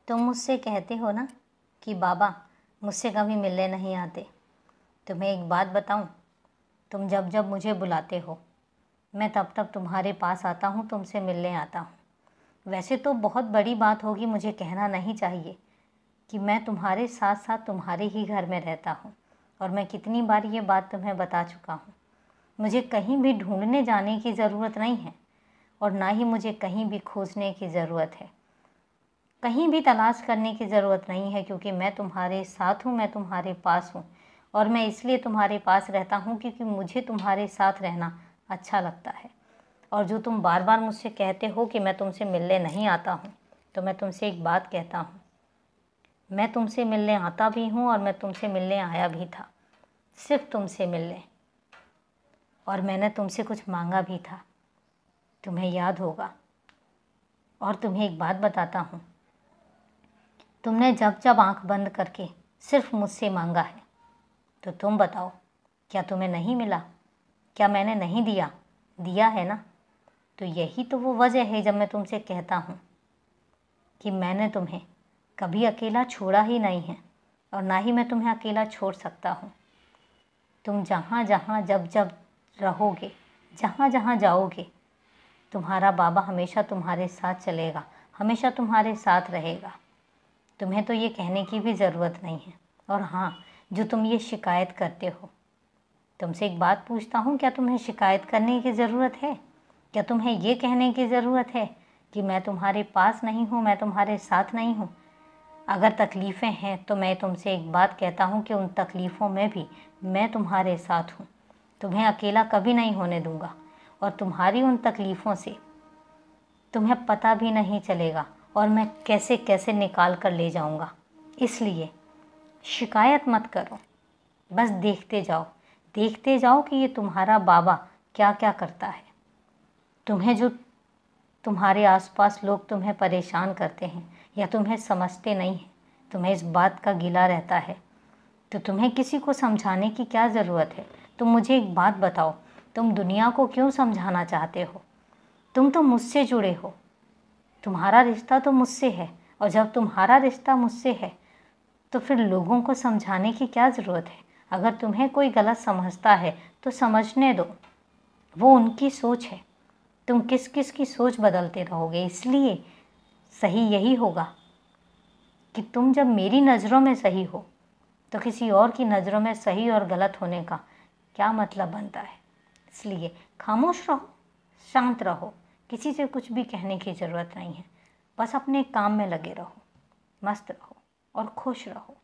तुम मुझसे कहते हो ना कि बाबा मुझसे कभी मिलने नहीं आते। तुम्हें एक बात बताऊं, तुम जब जब मुझे बुलाते हो मैं तब तब तुम्हारे पास आता हूं, तुमसे मिलने आता हूं। वैसे तो बहुत बड़ी बात होगी, मुझे कहना नहीं चाहिए कि मैं तुम्हारे साथ साथ तुम्हारे ही घर में रहता हूँ। और मैं कितनी बार ये बात तुम्हें बता चुका हूँ। मुझे कहीं भी ढूंढने जाने की ज़रूरत नहीं है और ना ही मुझे कहीं भी खोजने की ज़रूरत है, कहीं भी तलाश करने की ज़रूरत नहीं है, क्योंकि मैं तुम्हारे साथ हूँ, मैं तुम्हारे पास हूँ। और मैं इसलिए तुम्हारे पास रहता हूँ क्योंकि मुझे तुम्हारे साथ रहना अच्छा लगता है। और जो तुम बार बार मुझसे कहते हो कि मैं तुमसे मिलने नहीं आता हूँ, तो मैं तुमसे एक बात कहता हूँ, मैं तुमसे मिलने आता भी हूँ और मैं तुमसे मिलने आया भी था, सिर्फ तुमसे मिलने। और मैंने तुमसे कुछ मांगा भी था, तुम्हें याद होगा। और तुम्हें एक बात बताता हूँ, तुमने जब जब आंख बंद करके सिर्फ मुझसे मांगा है, तो तुम बताओ, क्या तुम्हें नहीं मिला? क्या मैंने नहीं दिया? दिया है ना। तो यही तो वो वजह है जब मैं तुमसे कहता हूँ कि मैंने तुम्हें कभी अकेला छोड़ा ही नहीं है और ना ही मैं तुम्हें अकेला छोड़ सकता हूँ। तुम जहाँ जहाँ जब जब रहोगे, जहाँ जहाँ जाओगे, तुम्हारा बाबा हमेशा तुम्हारे साथ चलेगा, हमेशा तुम्हारे साथ रहेगा। तुम्हें तो ये कहने की भी ज़रूरत नहीं है। और हाँ, जो तुम ये शिकायत करते हो, तुमसे एक बात पूछता हूँ, क्या तुम्हें शिकायत करने की ज़रूरत है? क्या तुम्हें ये कहने की ज़रूरत है कि मैं तुम्हारे पास नहीं हूँ, मैं तुम्हारे साथ नहीं हूँ? अगर तकलीफ़ें हैं तो मैं तुमसे एक बात कहता हूँ कि उन तकलीफ़ों में भी मैं तुम्हारे साथ हूँ। तुम्हें अकेला कभी नहीं होने दूँगा और तुम्हारी उन तकलीफ़ों से तुम्हें पता भी नहीं चलेगा और मैं कैसे कैसे निकाल कर ले जाऊँगा। इसलिए शिकायत मत करो, बस देखते जाओ कि ये तुम्हारा बाबा क्या क्या करता है। तुम्हें जो तुम्हारे आसपास लोग तुम्हें परेशान करते हैं या तुम्हें समझते नहीं हैं, तुम्हें इस बात का गिला रहता है, तो तुम्हें किसी को समझाने की क्या ज़रूरत है? तुम मुझे एक बात बताओ, तुम दुनिया को क्यों समझाना चाहते हो? तुम तो मुझसे जुड़े हो, तुम्हारा रिश्ता तो मुझसे है। और जब तुम्हारा रिश्ता मुझसे है तो फिर लोगों को समझाने की क्या ज़रूरत है? अगर तुम्हें कोई गलत समझता है तो समझने दो, वो उनकी सोच है। तुम किस किस की सोच बदलते रहोगे? इसलिए सही यही होगा कि तुम जब मेरी नज़रों में सही हो तो किसी और की नज़रों में सही और गलत होने का क्या मतलब बनता है? इसलिए खामोश रहो, शांत रहो, किसी से कुछ भी कहने की ज़रूरत नहीं है। बस अपने काम में लगे रहो, मस्त रहो और खुश रहो।